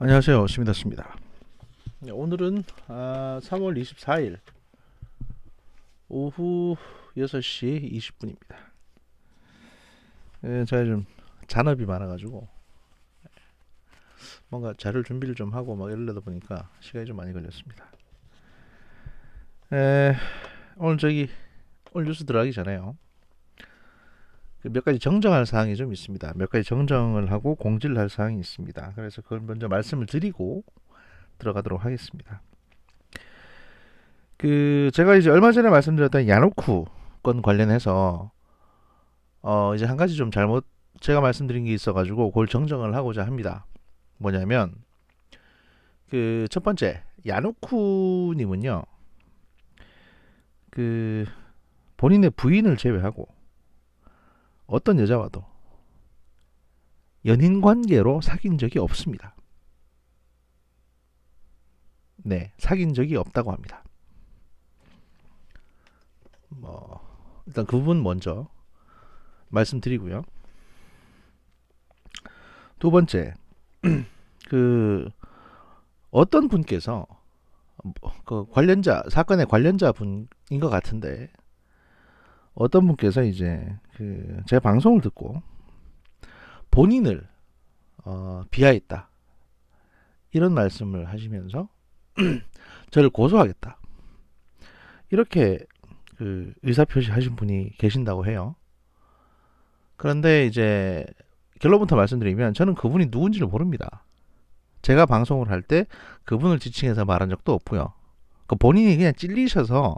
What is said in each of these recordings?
안녕하세요, 심이다스입니다. 네, 오늘은 3월 24일 오후 6시 20분입니다. 제가 좀 잔업이 많아가지고 뭔가 자료를 준비를 좀 하고 막 이러려다 보니까 시간이 좀 많이 걸렸습니다. 에, 오늘 뉴스 들어가기 전에요. 몇 가지 정정할 사항이 좀 있습니다. 몇 가지 정정을 하고 공지를 할 사항이 있습니다. 그래서 그걸 먼저 말씀을 드리고 들어가도록 하겠습니다. 제가 이제 얼마 전에 말씀드렸던 야누쿠 건 관련해서 이제 한 가지 좀 잘못 제가 말씀드린 게 있어가지고 그걸 정정을 하고자 합니다. 뭐냐면 첫 번째 야누쿠님은요, 본인의 부인을 제외하고 어떤 여자와도 연인 관계로 사귄 적이 없습니다. 네, 사귄 적이 없다고 합니다. 일단 그 부분 먼저 말씀드리고요. 두 번째, 어떤 분께서 사건의 관련자 분인 것 같은데, 어떤 분께서 이제 제 방송을 듣고 본인을 비하했다, 이런 말씀을 하시면서 저를 고소하겠다, 이렇게 의사표시 하신 분이 계신다고 해요. 그런데 이제 결론부터 말씀드리면 저는 그분이 누군지를 모릅니다. 제가 방송을 할 때 그분을 지칭해서 말한 적도 없고요. 본인이 그냥 찔리셔서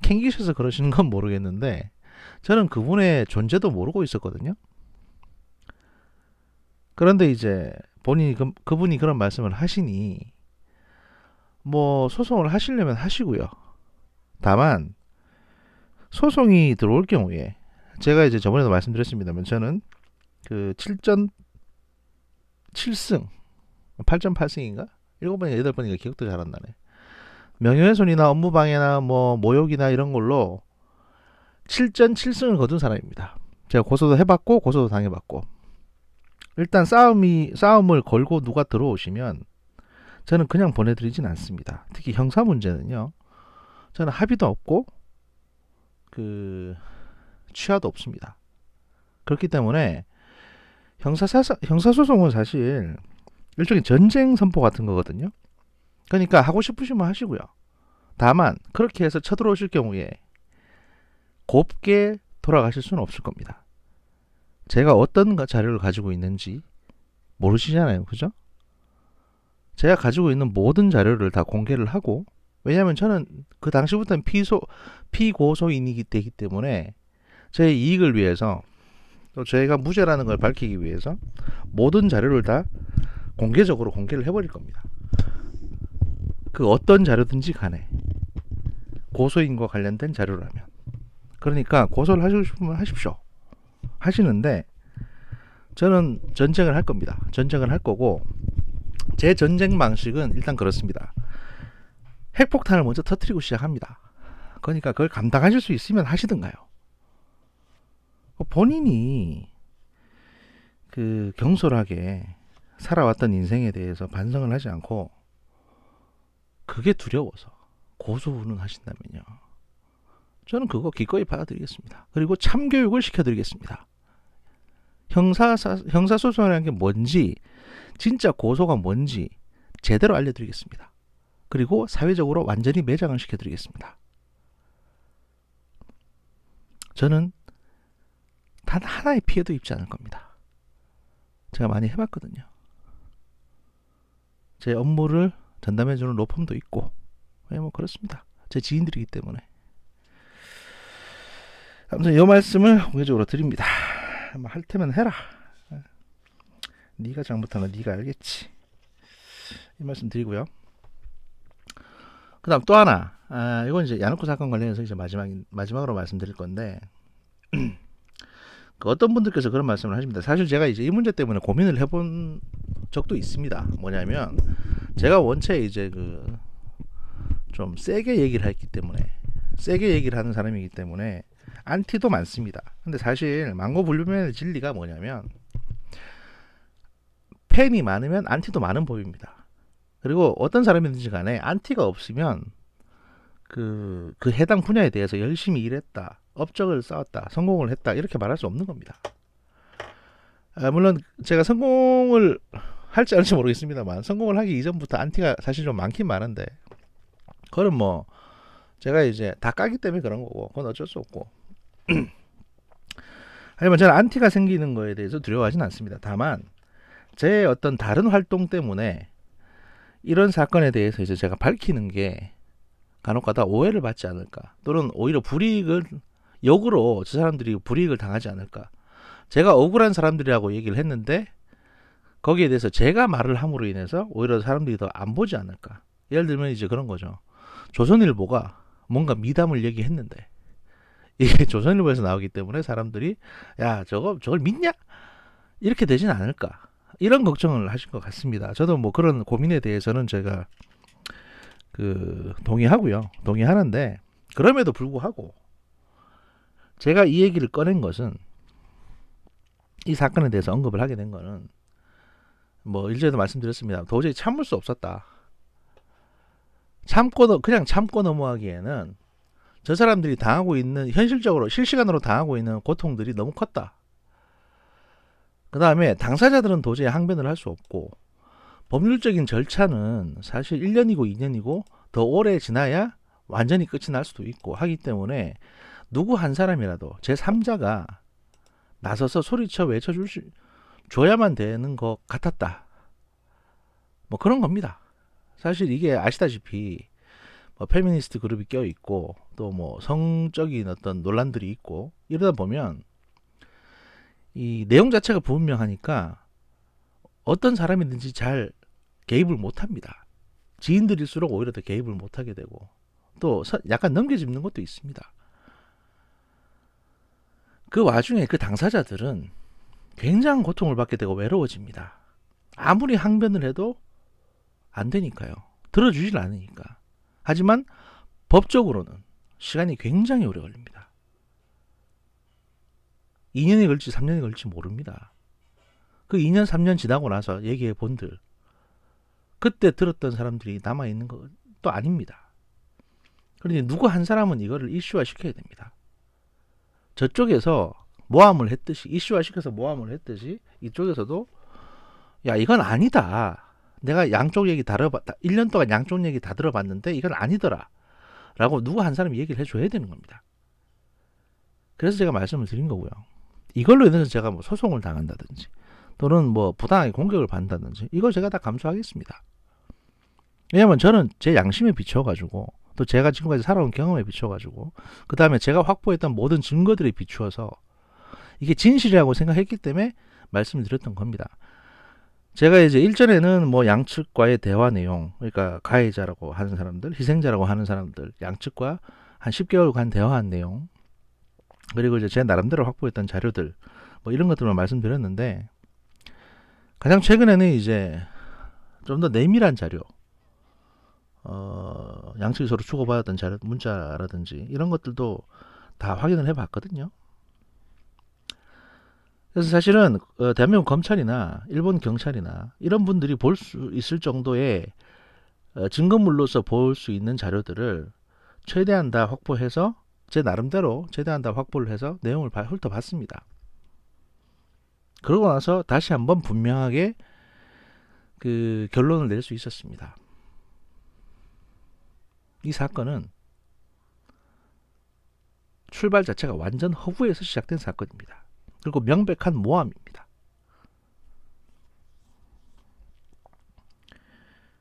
캥기셔서 그러시는 건 모르겠는데 저는 그분의 존재도 모르고 있었거든요. 그런데 이제 그분이 그런 말씀을 하시니 소송을 하시려면 하시고요. 다만 소송이 들어올 경우에 제가 이제 저번에도 말씀드렸습니다만 저는 7전 7승 8전 8승인가? 7번인가 8번인가 기억도 잘 안 나네. 명예훼손이나 업무방해나 모욕이나 이런 걸로 7전 7승을 거둔 사람입니다. 제가 고소도 해봤고 고소도 당해봤고, 일단 싸움을 걸고 누가 들어오시면 저는 그냥 보내드리진 않습니다. 특히 형사 문제는요, 저는 합의도 없고 취하도 없습니다. 그렇기 때문에 형사소송은 사실 일종의 전쟁 선포 같은 거거든요. 그러니까 하고 싶으시면 하시고요. 다만 그렇게 해서 쳐들어오실 경우에 곱게 돌아가실 수는 없을 겁니다. 제가 어떤 자료를 가지고 있는지 모르시잖아요, 그죠? 제가 가지고 있는 모든 자료를 다 공개를 하고, 왜냐하면 저는 그 당시부터는 피고소인이기 때문에 제 이익을 위해서, 또 제가 무죄라는 걸 밝히기 위해서 모든 자료를 다 공개적으로 공개를 해버릴 겁니다. 어떤 자료든지 간에 고소인과 관련된 자료라면. 그러니까 고소를 하시고 싶으면 하십시오. 하시는데 저는 전쟁을 할 겁니다. 전쟁을 할 거고, 제 전쟁 방식은 일단 그렇습니다. 핵폭탄을 먼저 터뜨리고 시작합니다. 그러니까 그걸 감당하실 수 있으면 하시든가요. 본인이 경솔하게 살아왔던 인생에 대해서 반성을 하지 않고 그게 두려워서 고소를 하신다면요, 저는 그거 기꺼이 받아들이겠습니다. 그리고 참교육을 시켜드리겠습니다. 형사소송이라는 게 뭔지, 진짜 고소가 뭔지 제대로 알려드리겠습니다. 그리고 사회적으로 완전히 매장을 시켜드리겠습니다. 저는 단 하나의 피해도 입지 않을 겁니다. 제가 많이 해봤거든요. 제 업무를 전담해주는 로펌도 있고, 그렇습니다. 제 지인들이기 때문에. 아무튼 이 말씀을 공개적으로 드립니다. 할 테면 해라. 네가 잘못한 건 네가 알겠지. 이 말씀 드리고요. 그 다음 또 하나, 이건 이제 야누쿠 사건 관련해서 이제 마지막으로 말씀드릴 건데, 어떤 분들께서 그런 말씀을 하십니다. 사실 제가 이제 이 문제 때문에 고민을 해본 적도 있습니다. 뭐냐면 제가 원체 이제 좀 세게 얘기를 하는 사람이기 때문에 안티도 많습니다. 근데 사실 망고불변의 진리가 뭐냐면 팬이 많으면 안티도 많은 법입니다. 그리고 어떤 사람이든지 간에 안티가 없으면 그 해당 분야에 대해서 열심히 일했다, 업적을 쌓았다, 성공을 했다 이렇게 말할 수 없는 겁니다. 물론 제가 성공을 할지 않을지 모르겠습니다만 성공을 하기 이전부터 안티가 사실 좀 많긴 많은데 그건 뭐 제가 이제 다 까기 때문에 그런 거고 그건 어쩔 수 없고 하지만 저는 안티가 생기는 거에 대해서 두려워하진 않습니다. 다만 제 어떤 다른 활동 때문에 이런 사건에 대해서 이제 제가 밝히는 게 간혹가다 오해를 받지 않을까 또는 오히려 불이익을 역으로 저 사람들이 불이익을 당하지 않을까. 제가 억울한 사람들이라고 얘기를 했는데 거기에 대해서 제가 말을 함으로 인해서 오히려 사람들이 더 안 보지 않을까. 예를 들면 이제 그런 거죠. 조선일보가 뭔가 미담을 얘기했는데 이게 조선일보에서 나오기 때문에 사람들이 야 저걸 믿냐? 이렇게 되진 않을까. 이런 걱정을 하신 것 같습니다. 저도 뭐 그런 고민에 대해서는 제가 동의하고요. 동의하는데 그럼에도 불구하고 제가 이 얘기를 꺼낸 것은 이 사건에 대해서 언급을 하게 된 거는 뭐 일전에도 말씀드렸습니다. 도저히 참을 수 없었다. 그냥 참고 넘어가기에는 저 사람들이 당하고 있는 현실적으로 실시간으로 당하고 있는 고통들이 너무 컸다. 그 다음에 당사자들은 도저히 항변을 할 수 없고 법률적인 절차는 사실 1년이고 2년이고 더 오래 지나야 완전히 끝이 날 수도 있고 하기 때문에 누구 한 사람이라도 제3자가 나서서 소리쳐 줘야만 되는 것 같았다. 뭐 그런 겁니다. 사실 이게 아시다시피 뭐 페미니스트 그룹이 껴있고 또 뭐 성적인 어떤 논란들이 있고 이러다 보면 이 내용 자체가 불분명하니까 어떤 사람이든지 잘 개입을 못합니다. 지인들일수록 오히려 더 개입을 못하게 되고 또 약간 넘겨짚는 것도 있습니다. 그 와중에 그 당사자들은 굉장한 고통을 받게 되고 외로워집니다. 아무리 항변을 해도 안 되니까요. 들어주질 않으니까. 하지만 법적으로는 시간이 굉장히 오래 걸립니다. 2년이 걸릴지 3년이 걸릴지 모릅니다. 그 2년 3년 지나고 나서 얘기해 본들 그때 들었던 사람들이 남아있는 것도 아닙니다. 그러니 누구 한 사람은 이거를 이슈화 시켜야 됩니다. 저쪽에서 모함을 했듯이 이슈화 시켜서 모함을 했듯이 이쪽에서도 야 이건 아니다. 내가 양쪽 얘기 다 들어봤다. 1년 동안 양쪽 얘기 다 들어봤는데 이건 아니더라. 라고 누구 한 사람이 얘기를 해줘야 되는 겁니다. 그래서 제가 말씀을 드린 거고요. 이걸로 인해서 제가 뭐 소송을 당한다든지 또는 뭐 부당하게 공격을 받는다든지 이걸 제가 다 감수하겠습니다. 왜냐면 저는 제 양심에 비춰가지고 또 제가 지금까지 살아온 경험에 비춰가지고 그 다음에 제가 확보했던 모든 증거들에 비추어서 이게 진실이라고 생각했기 때문에 말씀을 드렸던 겁니다. 제가 이제 일전에는 뭐 양측과의 대화 내용, 그러니까 가해자라고 하는 사람들, 희생자라고 하는 사람들, 양측과 한 10개월간 대화한 내용, 그리고 이제 제 나름대로 확보했던 자료들, 뭐 이런 것들만 말씀드렸는데, 가장 최근에는 이제 좀 더 내밀한 자료, 양측이 서로 주고받았던 자료, 문자라든지 이런 것들도 다 확인을 해봤거든요. 그래서 사실은 대한민국 검찰이나 일본 경찰이나 이런 분들이 볼 수 있을 정도의 증거물로서 볼 수 있는 자료들을 최대한 다 확보해서 제 나름대로 최대한 다 확보를 해서 내용을 훑어봤습니다. 그러고 나서 다시 한번 분명하게 그 결론을 낼 수 있었습니다. 이 사건은 출발 자체가 완전 허구에서 시작된 사건입니다. 그리고 명백한 모함입니다.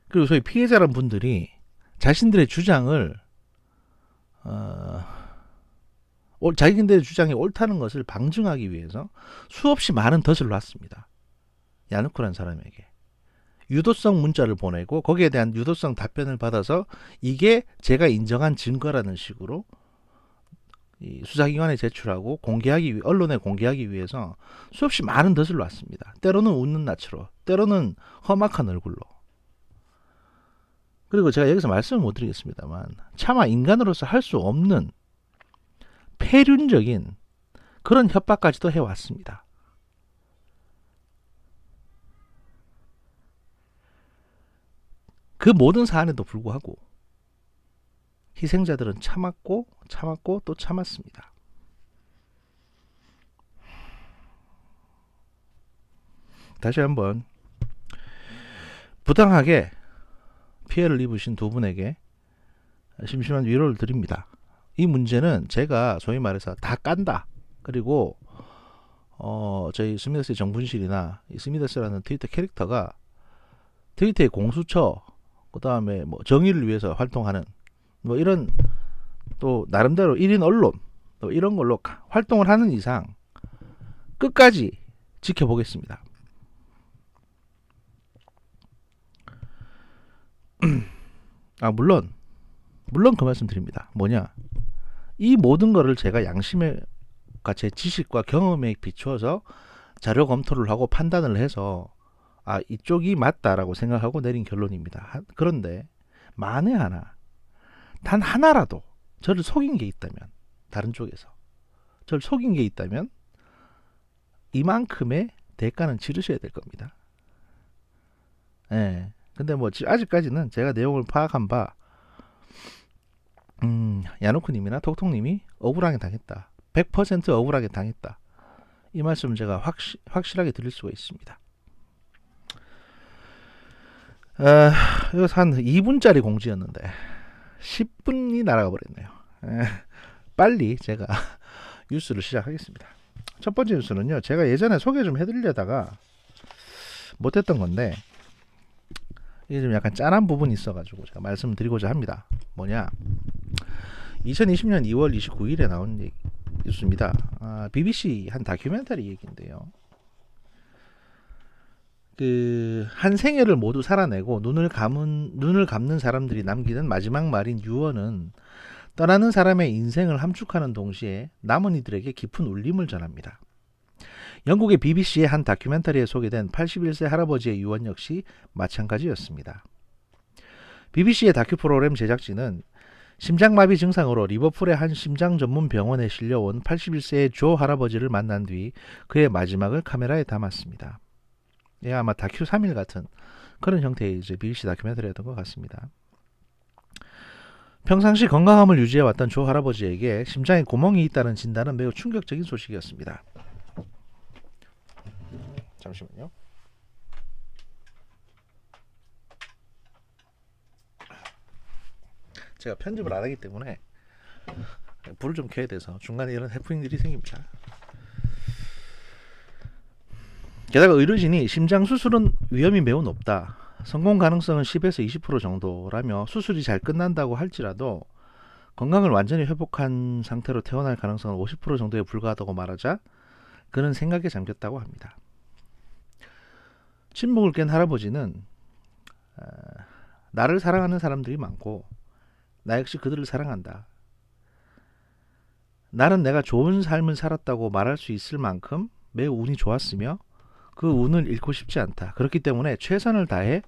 그리고 소위 피해자란 분들이 자신들의 주장을 자기들의 주장이 옳다는 것을 방증하기 위해서 수없이 많은 덫을 놨습니다. 야누코라는 사람에게 유도성 문자를 보내고 거기에 대한 유도성 답변을 받아서 이게 제가 인정한 증거라는 식으로 이 수사기관에 제출하고 언론에 공개하기 위해서 수없이 많은 덫을 놨습니다. 때로는 웃는 낯으로, 때로는 험악한 얼굴로. 그리고 제가 여기서 말씀을 못 드리겠습니다만 차마 인간으로서 할 수 없는 폐륜적인 그런 협박까지도 해왔습니다. 그 모든 사안에도 불구하고 희생자들은 참았고 참았고 또 참았습니다. 다시 한번 부당하게 피해를 입으신 두 분에게 심심한 위로를 드립니다. 이 문제는 제가 소위 말해서 다 깐다. 그리고 저희 스미더스의 정분실이나 이 스미더스라는 트위터 캐릭터가 트위터의 공수처, 그 다음에 뭐 정의를 위해서 활동하는 뭐 이런 또 나름대로 1인 언론 또 이런 걸로 활동을 하는 이상 끝까지 지켜보겠습니다. 물론 그 말씀 드립니다. 뭐냐? 이 모든 거를 제가 양심과 제 지식과 경험에 비추어서 자료 검토를 하고 판단을 해서 이쪽이 맞다라고 생각하고 내린 결론입니다. 그런데 만에 하나, 단 하나라도 저를 속인 게 있다면, 다른 쪽에서 저를 속인 게 있다면 이만큼의 대가는 치르셔야 될 겁니다. 예. 근데 뭐 아직까지는 제가 내용을 파악한 바 야누크님이나 톡톡님이 억울하게 당했다. 100% 억울하게 당했다. 이 말씀을 제가 확실하게 드릴 수가 있습니다. 이거 한 2분짜리 공지였는데 10분이 날아가 버렸네요. 빨리 제가 뉴스를 시작하겠습니다. 첫 번째 뉴스는요, 제가 예전에 소개 좀 해드리려다가 못했던 건데 이게 좀 약간 짠한 부분이 있어가지고 제가 말씀을 드리고자 합니다. 뭐냐, 2020년 2월 29일에 나온 뉴스입니다. BBC 한 다큐멘터리 얘기인데요. 한 생애를 모두 살아내고 눈을 감는 사람들이 남기는 마지막 말인 유언은 떠나는 사람의 인생을 함축하는 동시에 남은 이들에게 깊은 울림을 전합니다. 영국의 BBC의 한 다큐멘터리에 소개된 81세 할아버지의 유언 역시 마찬가지였습니다. BBC의 다큐 프로그램 제작진은 심장마비 증상으로 리버풀의 한 심장 전문 병원에 실려온 81세의 조 할아버지를 만난 뒤 그의 마지막을 카메라에 담았습니다. 예, 아마 다큐 3일 같은 그런 형태의 이제 BBC 다큐멘터리였던 것 같습니다. 평상시 건강함을 유지해왔던 조 할아버지에게 심장에 구멍이 있다는 진단은 매우 충격적인 소식이었습니다. 잠시만요. 제가 편집을 안 하기 때문에 불을 좀 켜야 돼서 중간에 이런 해프닝들이 생깁니다. 게다가 의료진이 심장 수술은 위험이 매우 높다, 성공 가능성은 10에서 20% 정도라며 수술이 잘 끝난다고 할지라도 건강을 완전히 회복한 상태로 태어날 가능성은 50% 정도에 불과하다고 말하자 그는 생각에 잠겼다고 합니다. 침묵을 깬 할아버지는 나를 사랑하는 사람들이 많고 나 역시 그들을 사랑한다. 나는 내가 좋은 삶을 살았다고 말할 수 있을 만큼 매우 운이 좋았으며 그 운을 잃고 싶지 않다. 그렇기 때문에 최선을 다해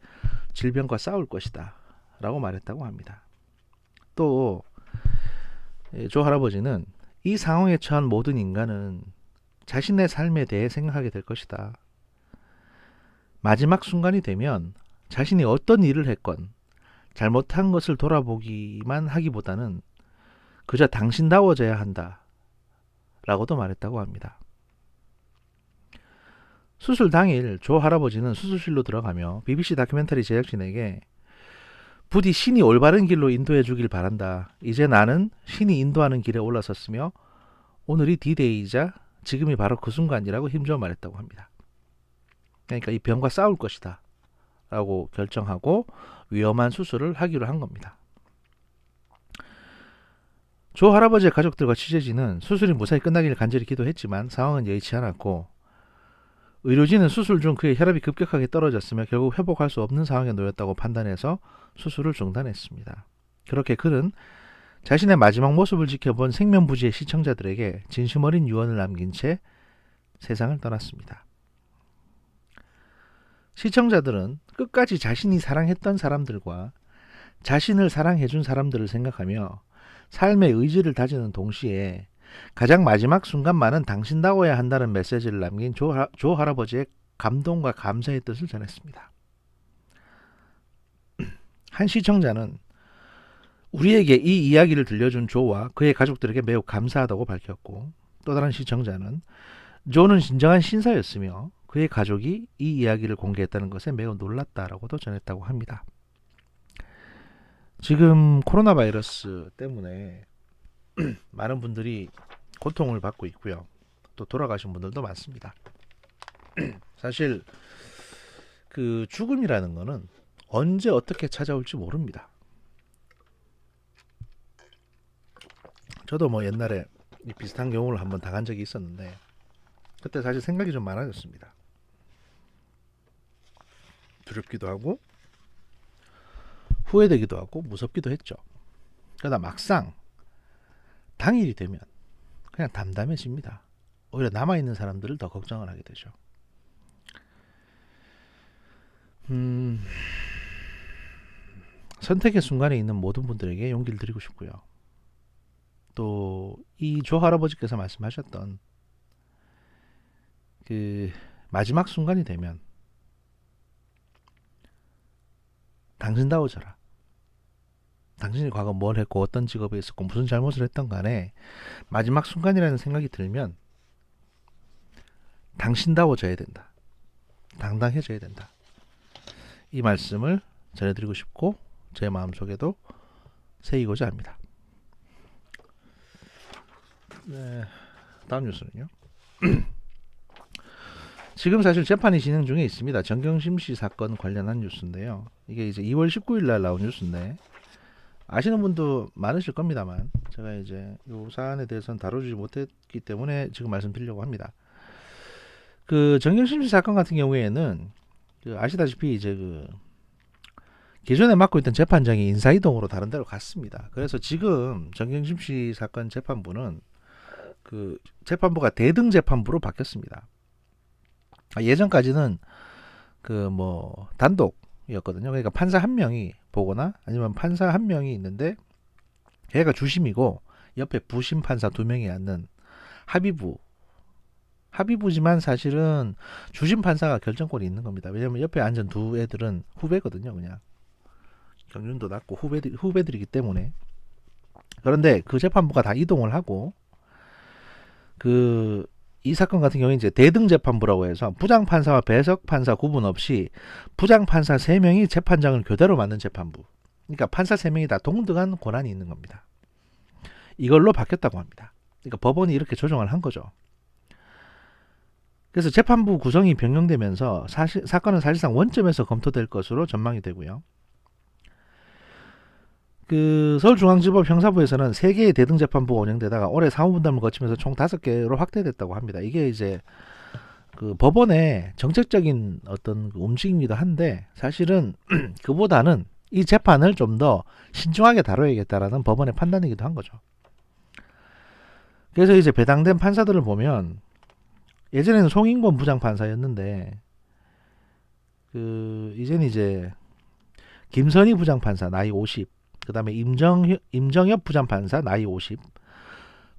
질병과 싸울 것이다 라고 말했다고 합니다. 또 조 할아버지는 이 상황에 처한 모든 인간은 자신의 삶에 대해 생각하게 될 것이다. 마지막 순간이 되면 자신이 어떤 일을 했건 잘못한 것을 돌아보기만 하기보다는 그저 당신다워져야 한다 라고도 말했다고 합니다. 수술 당일 조 할아버지는 수술실로 들어가며 BBC 다큐멘터리 제작진에게 부디 신이 올바른 길로 인도해 주길 바란다. 이제 나는 신이 인도하는 길에 올라섰으며 오늘이 D-Day이자 지금이 바로 그 순간이라고 힘주어 말했다고 합니다. 그러니까 이 병과 싸울 것이다 라고 결정하고 위험한 수술을 하기로 한 겁니다. 조 할아버지의 가족들과 취재진은 수술이 무사히 끝나길 간절히 기도했지만 상황은 여의치 않았고 의료진은 수술 중 그의 혈압이 급격하게 떨어졌으며 결국 회복할 수 없는 상황에 놓였다고 판단해서 수술을 중단했습니다. 그렇게 그는 자신의 마지막 모습을 지켜본 생면부지의 시청자들에게 진심 어린 유언을 남긴 채 세상을 떠났습니다. 시청자들은 끝까지 자신이 사랑했던 사람들과 자신을 사랑해준 사람들을 생각하며 삶의 의지를 다지는 동시에 가장 마지막 순간만은 당신다워야 한다는 메시지를 남긴 조 할아버지의 감동과 감사의 뜻을 전했습니다. 한 시청자는 우리에게 이 이야기를 들려준 조와 그의 가족들에게 매우 감사하다고 밝혔고, 또 다른 시청자는 조는 진정한 신사였으며 그의 가족이 이 이야기를 공개했다는 것에 매우 놀랐다라고도 전했다고 합니다. 지금 코로나 바이러스 때문에 많은 분들이 고통을 받고 있고요. 또 돌아가신 분들도 많습니다. 사실 그 죽음이라는 거는 언제 어떻게 찾아올지 모릅니다. 저도 뭐 옛날에 비슷한 경우를 한번 당한 적이 있었는데, 그때 사실 생각이 좀 많아졌습니다. 두렵기도 하고 후회되기도 하고 무섭기도 했죠. 그러다 막상 당일이 되면 그냥 담담해집니다. 오히려 남아있는 사람들을 더 걱정을 하게 되죠. 선택의 순간에 있는 모든 분들에게 용기를 드리고 싶고요. 또 이 조 할아버지께서 말씀하셨던 그 마지막 순간이 되면 당신다워져라. 당신이 과거 뭘 했고 어떤 직업에 있었고 무슨 잘못을 했던 간에 마지막 순간이라는 생각이 들면 당신다워져야 된다. 당당해져야 된다. 이 말씀을 전해드리고 싶고 제 마음속에도 새기고자 합니다. 네, 다음 뉴스는요. 지금 사실 재판이 진행 중에 있습니다. 정경심 씨 사건 관련한 뉴스인데요. 이게 이제 2월 19일 날 나온 뉴스인데 아시는 분도 많으실 겁니다만 제가 이제 이 사안에 대해서는 다루지 못했기 때문에 지금 말씀드리려고 합니다. 그 정경심 씨 사건 같은 경우에는 그 아시다시피 이제 그 기존에 맡고 있던 재판장이 인사이동으로 다른 데로 갔습니다. 그래서 지금 정경심 씨 사건 재판부는 그 재판부가 대등 재판부로 바뀌었습니다. 예전까지는 그 뭐 단독이었거든요. 그러니까 판사 한 명이 보거나 아니면 판사 한 명이 있는데 걔가 주심이고 옆에 부심 판사 두 명이 앉는 합의부지만 사실은 주심 판사가 결정권이 있는 겁니다. 왜냐면 옆에 앉은 두 애들은 후배거든요. 그냥 경륜도 낮고 후배들이기 때문에. 그런데 그 재판부가 다 이동을 하고 이 사건 같은 경우에 이제 대등 재판부라고 해서 부장판사와 배석판사 구분 없이 부장판사 3명이 재판장을 교대로 맡는 재판부. 그러니까 판사 3명이 다 동등한 권한이 있는 겁니다. 이걸로 바뀌었다고 합니다. 그러니까 법원이 이렇게 조정을 한 거죠. 그래서 재판부 구성이 변경되면서 사건은 사실상 원점에서 검토될 것으로 전망이 되고요. 그 서울중앙지법 형사부에서는 3개의 대등재판부가 운영되다가 올해 사무분담을 거치면서 총 5개로 확대됐다고 합니다. 이게 이제 그 법원의 정책적인 어떤 움직임이기도 한데 사실은 그보다는 이 재판을 좀 더 신중하게 다뤄야겠다라는 법원의 판단이기도 한 거죠. 그래서 이제 배당된 판사들을 보면 예전에는 송인권 부장판사였는데 이제는 이제 김선희 부장판사 나이 50, 그 다음에 임정엽 부장판사 나이 50,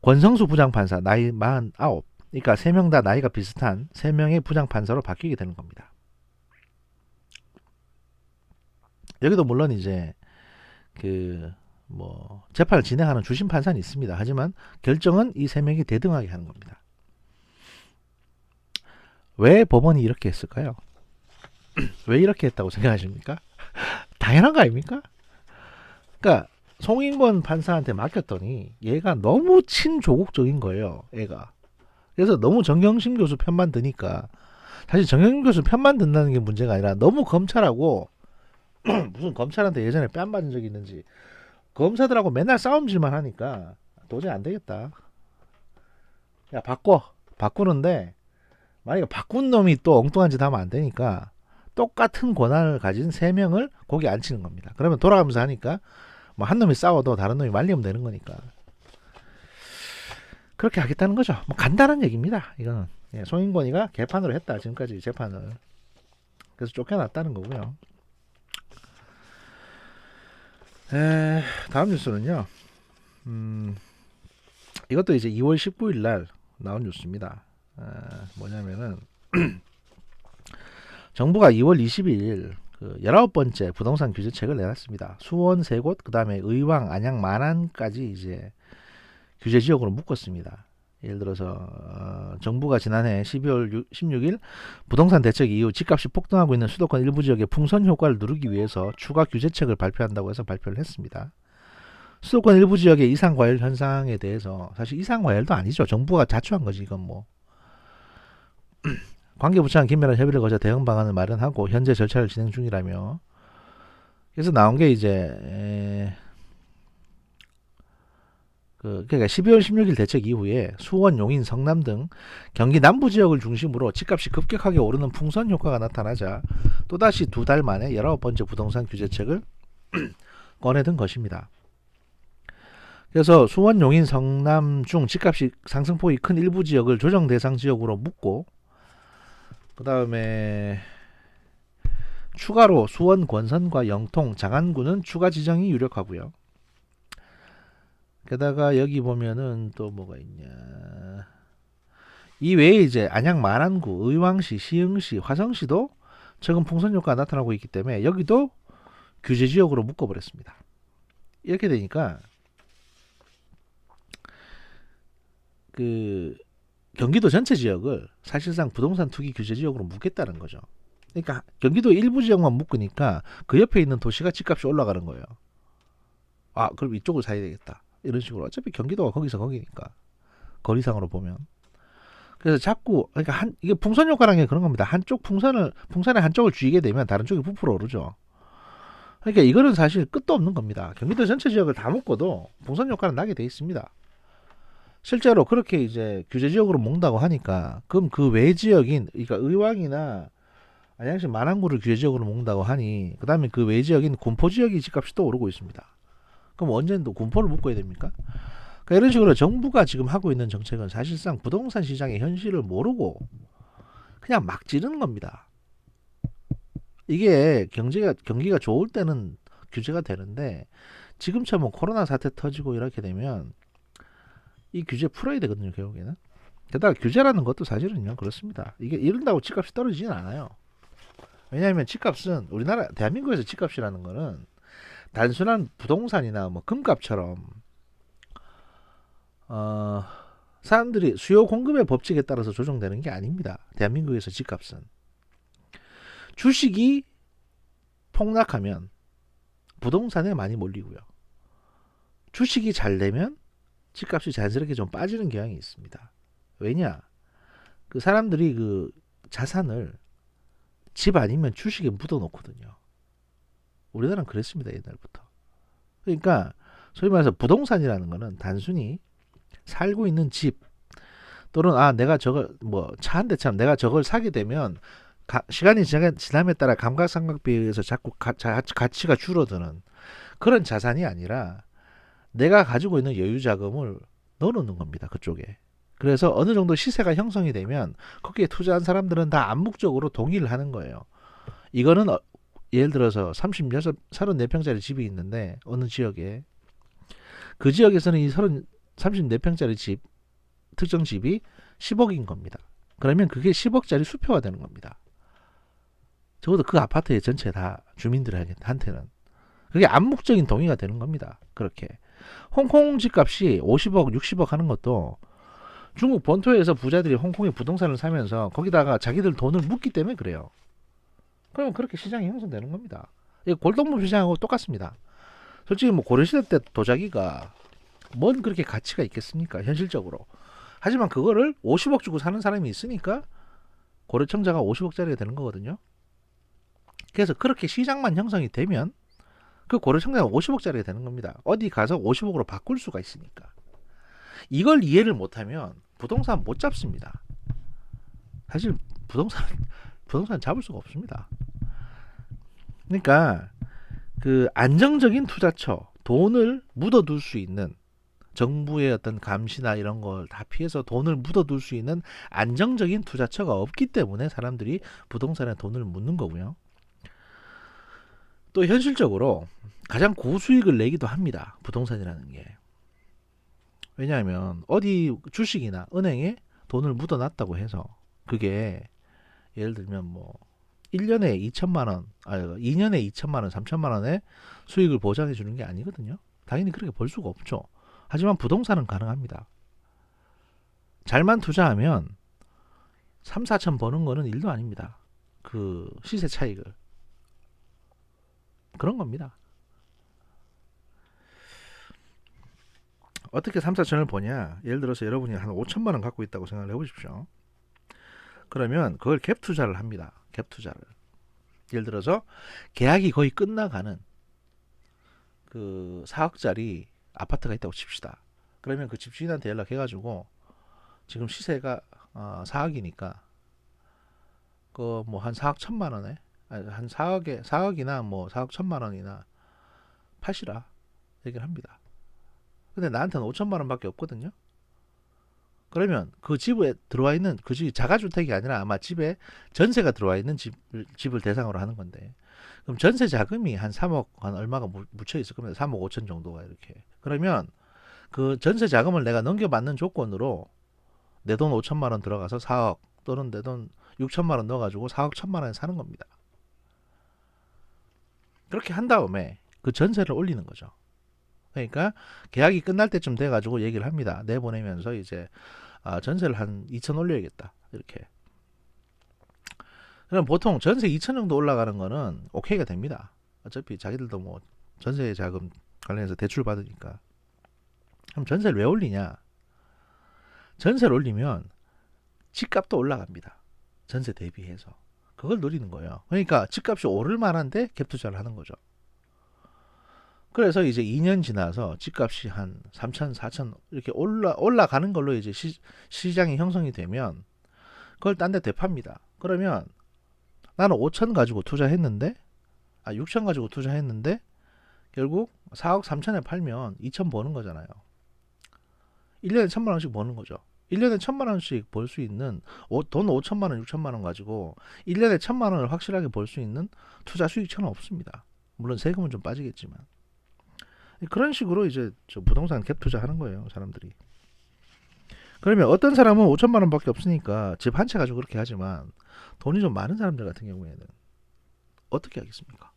권성수 부장판사 나이 49. 그러니까 3명 다 나이가 비슷한 3명의 부장판사로 바뀌게 되는 겁니다. 여기도 물론 이제 재판을 진행하는 주심 판사는 있습니다. 하지만 결정은 이 3명이 대등하게 하는 겁니다. 왜 법원이 이렇게 했을까요? 왜 이렇게 했다고 생각하십니까? 당연한 거 아닙니까? 그러니까 송인권 판사한테 맡겼더니 얘가 너무 친조국적인 거예요. 얘가. 그래서 너무 정경심 교수 편만 드니까 사실 정경심 교수 편만 든다는 게 문제가 아니라 너무 검찰하고 무슨 검찰한테 예전에 뺨 맞은 적이 있는지 검사들하고 맨날 싸움질만 하니까 도저히 안 되겠다. 야 바꾸는데 만약에 바꾼 놈이 또 엉뚱한 짓 하면 안 되니까 똑같은 권한을 가진 3명을 거기 앉히는 겁니다. 그러면 돌아가면서 하니까 뭐 한 놈이 싸워도 다른 놈이 말리면 되는 거니까 그렇게 하겠다는 거죠. 뭐 간단한 얘기입니다. 이거는 송인권이가 개판으로 했다. 지금까지 재판을. 그래서 쫓겨났다는 거고요. 다음 뉴스는요. 이것도 이제 2월 19일 날 나온 뉴스입니다. 뭐냐면은 정부가 2월 22일 그 19번째 부동산 규제책을 내놨습니다. 수원 세 곳, 그 다음에 의왕, 안양, 마산까지 이제 규제 지역으로 묶었습니다. 예를 들어서 정부가 지난해 12월 16일 부동산 대책 이후 집값이 폭등하고 있는 수도권 일부 지역의 풍선 효과를 누르기 위해서 추가 규제책을 발표한다고 해서 발표를 했습니다. 수도권 일부 지역의 이상과열 현상에 대해서 사실 이상과열도 아니죠. 정부가 자초한 거지 이건 뭐. 관계부처랑 긴밀한 협의를 거쳐 대응 방안을 마련하고 현재 절차를 진행 중이라며. 그래서 나온 게 이제 그러니까 12월 16일 대책 이후에 수원, 용인, 성남 등 경기 남부 지역을 중심으로 집값이 급격하게 오르는 풍선 효과가 나타나자 또다시 2달 만에 19번째 부동산 규제책을 꺼내든 것입니다. 그래서 수원, 용인, 성남 중 집값이 상승폭이 큰 일부 지역을 조정 대상 지역으로 묶고, 그 다음에 추가로 수원, 권선과 영통, 장안구는 추가 지정이 유력하고요. 게다가 여기 보면은 또 뭐가 있냐. 이 외에 이제 안양, 마산구, 의왕시, 시흥시, 화성시도 최근 풍선 효과가 나타나고 있기 때문에 여기도 규제 지역으로 묶어버렸습니다. 이렇게 되니까 그 경기도 전체 지역을 사실상 부동산 투기 규제 지역으로 묶겠다는 거죠. 그러니까 경기도 일부 지역만 묶으니까 그 옆에 있는 도시가 집값이 올라가는 거예요. 아, 그럼 이쪽을 사야 되겠다. 이런 식으로. 어차피 경기도가 거기서 거기니까. 거리상으로 보면. 그래서 자꾸 그러니까 이게 풍선 효과라는 게 그런 겁니다. 풍선의 한쪽을 쥐게 되면 다른 쪽이 부풀어 오르죠. 그러니까 이거는 사실 끝도 없는 겁니다. 경기도 전체 지역을 다 묶어도 풍선 효과는 나게 돼 있습니다. 실제로 그렇게 이제 규제 지역으로 묶는다고 하니까 그럼 그 외 지역인 그러니까 의왕이나 안양시 마산구를 규제 지역으로 묶는다고 하니 그 다음에 그 외 지역인 군포 지역이 집값이 또 오르고 있습니다. 그럼 언제는 또 군포를 묶어야 됩니까? 그러니까 이런 식으로 정부가 지금 하고 있는 정책은 사실상 부동산 시장의 현실을 모르고 그냥 막 지르는 겁니다. 이게 경기가 좋을 때는 규제가 되는데 지금처럼 코로나 사태 터지고 이렇게 되면 이 규제 풀어야 되거든요, 결국에는. 게다가 규제라는 것도 사실은요, 그렇습니다. 이게 이런다고 집값이 떨어지진 않아요. 왜냐하면 집값은 우리나라, 대한민국에서 집값이라는 거는 단순한 부동산이나 뭐 금값처럼, 사람들이 수요 공급의 법칙에 따라서 조정되는 게 아닙니다. 대한민국에서 집값은. 주식이 폭락하면 부동산에 많이 몰리고요. 주식이 잘 되면 집값이 자연스럽게 좀 빠지는 경향이 있습니다. 왜냐? 그 사람들이 그 자산을 집 아니면 주식에 묻어 놓거든요. 우리나라는 그랬습니다, 옛날부터. 그러니까 소위 말해서 부동산이라는 거는 단순히 살고 있는 집 또는 내가 저걸 뭐 차 한 대처럼 내가 저걸 사게 되면 시간이 지남에 따라 감가상각비에 의해서 자꾸 가치가 줄어드는 그런 자산이 아니라 내가 가지고 있는 여유 자금을 넣어놓는 겁니다. 그쪽에. 그래서 어느 정도 시세가 형성이 되면 거기에 투자한 사람들은 다 암묵적으로 동의를 하는 거예요. 이거는 예를 들어서 34평짜리 집이 있는데 어느 지역에 그 지역에서는 이 34평짜리 집 특정 집이 10억인 겁니다. 그러면 그게 10억짜리 수표가 되는 겁니다. 적어도 그 아파트의 전체 다 주민들한테는 그게 암묵적인 동의가 되는 겁니다. 그렇게 홍콩 집값이 50억, 60억 하는 것도 중국 본토에서 부자들이 홍콩의 부동산을 사면서 거기다가 자기들 돈을 묻기 때문에 그래요. 그러면 그렇게 시장이 형성되는 겁니다. 이 골동품 시장하고 똑같습니다. 솔직히 뭐 고려시대 때 도자기가 뭔 그렇게 가치가 있겠습니까? 현실적으로. 하지만 그거를 50억 주고 사는 사람이 있으니까 고려청자가 50억짜리가 되는 거거든요. 그래서 그렇게 시장만 형성이 되면 그 고려청자가 50억짜리가 되는 겁니다. 어디 가서 50억으로 바꿀 수가 있으니까. 이걸 이해를 못하면 부동산 못 잡습니다. 사실 부동산 잡을 수가 없습니다. 그러니까 그 안정적인 투자처, 돈을 묻어둘 수 있는 정부의 어떤 감시나 이런 걸 다 피해서 돈을 묻어둘 수 있는 안정적인 투자처가 없기 때문에 사람들이 부동산에 돈을 묻는 거고요. 또 현실적으로 가장 고수익을 내기도 합니다. 부동산이라는 게. 왜냐하면 어디 주식이나 은행에 돈을 묻어놨다고 해서 그게 예를 들면 뭐 1년에 2천만 원, 2년에 2천만 원, 3천만 원의 수익을 보장해 주는 게 아니거든요. 당연히 그렇게 벌 수가 없죠. 하지만 부동산은 가능합니다. 잘만 투자하면 3, 4천 버는 거는 일도 아닙니다. 그 시세 차익을. 그런 겁니다. 어떻게 3, 4천을 버냐? 예를 들어서 여러분이 한 5천만 원 갖고 있다고 생각을 해보십시오. 그러면 그걸 갭 투자를 합니다. 갭 투자를. 예를 들어서 계약이 거의 끝나가는 그 4억짜리 아파트가 있다고 칩시다. 그러면 그 집주인한테 연락해가지고 지금 시세가 4억이니까 그 뭐 한 4억 1천만 원에 한 4억이나 뭐 4억 1천만 원이나 파시라 얘기를 합니다. 근데 나한테는 5천만 원밖에 없거든요. 그러면 그 집에 들어와 있는 그 집이 자가주택이 아니라 아마 집에 전세가 들어와 있는 집을 대상으로 하는 건데, 그럼 전세 자금이 한 3억 한 얼마가 묻혀 있을 겁니다. 3억 5천 정도가 이렇게. 그러면 그 전세 자금을 내가 넘겨받는 조건으로 내 돈 5천만 원 들어가서 4억 또는 내 돈 6천만 원 넣어가지고 4억 1천만 원에 사는 겁니다. 그렇게 한 다음에 그 전세를 올리는 거죠. 그러니까 계약이 끝날 때쯤 돼가지고 얘기를 합니다. 내보내면서 이제 전세를 한 2천 올려야겠다 이렇게. 그럼 보통 전세 2천 정도 올라가는 거는 오케이가 됩니다. 어차피 자기들도 뭐 전세 자금 관련해서 대출 받으니까. 그럼 전세를 왜 올리냐? 전세를 올리면 집값도 올라갑니다. 전세 대비해서. 그걸 노리는 거예요. 그러니까 집값이 오를 만한데 갭 투자를 하는 거죠. 그래서 이제 2년 지나서 집값이 한 3천, 4천 이렇게 올라가는 걸로 이제 시장이 형성이 되면 그걸 딴 데 되팝니다. 그러면 나는 5천 가지고 투자했는데 6천 가지고 투자했는데 결국 4억 3천에 팔면 2천 버는 거잖아요. 1년에 1천만 원씩 버는 거죠. 1년에 1천만 원씩 벌 수 있는 돈 5천만 원, 6천만 원 가지고 1년에 1천만 원을 확실하게 벌 수 있는 투자 수익처는 없습니다. 물론 세금은 좀 빠지겠지만. 그런 식으로 이제 저 부동산 갭 투자하는 거예요, 사람들이. 그러면 어떤 사람은 5천만 원밖에 없으니까 집 한 채 가지고 그렇게 하지만 돈이 좀 많은 사람들 같은 경우에는 어떻게 하겠습니까?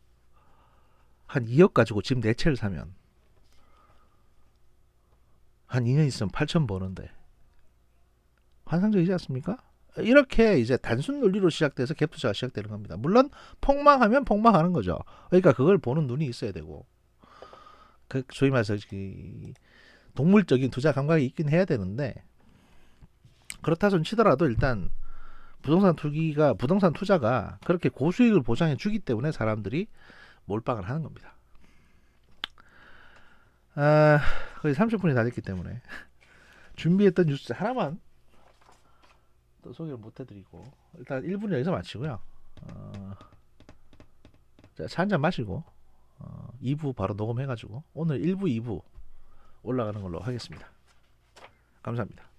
한 2억 가지고 집 4채를 사면 한 2년 있으면 8천 버는데 환상적이지 않습니까? 이렇게 이제 단순 논리로 시작돼서 갭 투자가 시작되는 겁니다. 물론 폭망하면 폭망하는 거죠. 그러니까 그걸 보는 눈이 있어야 되고, 그 소위 말해서 동물적인 투자 감각이 있긴 해야 되는데, 그렇다 손 치더라도 일단 부동산 투자가 그렇게 고수익을 보장해 주기 때문에 사람들이 몰빵을 하는 겁니다. 거의 30분이 다 됐기 때문에 준비했던 뉴스 하나만 또 소개를 못 해드리고 일단 1부는 여기서 마치고요. 차 한잔 마시고 2부 바로 녹음해가지고 오늘 1부, 2부 올라가는 걸로 하겠습니다. 감사합니다.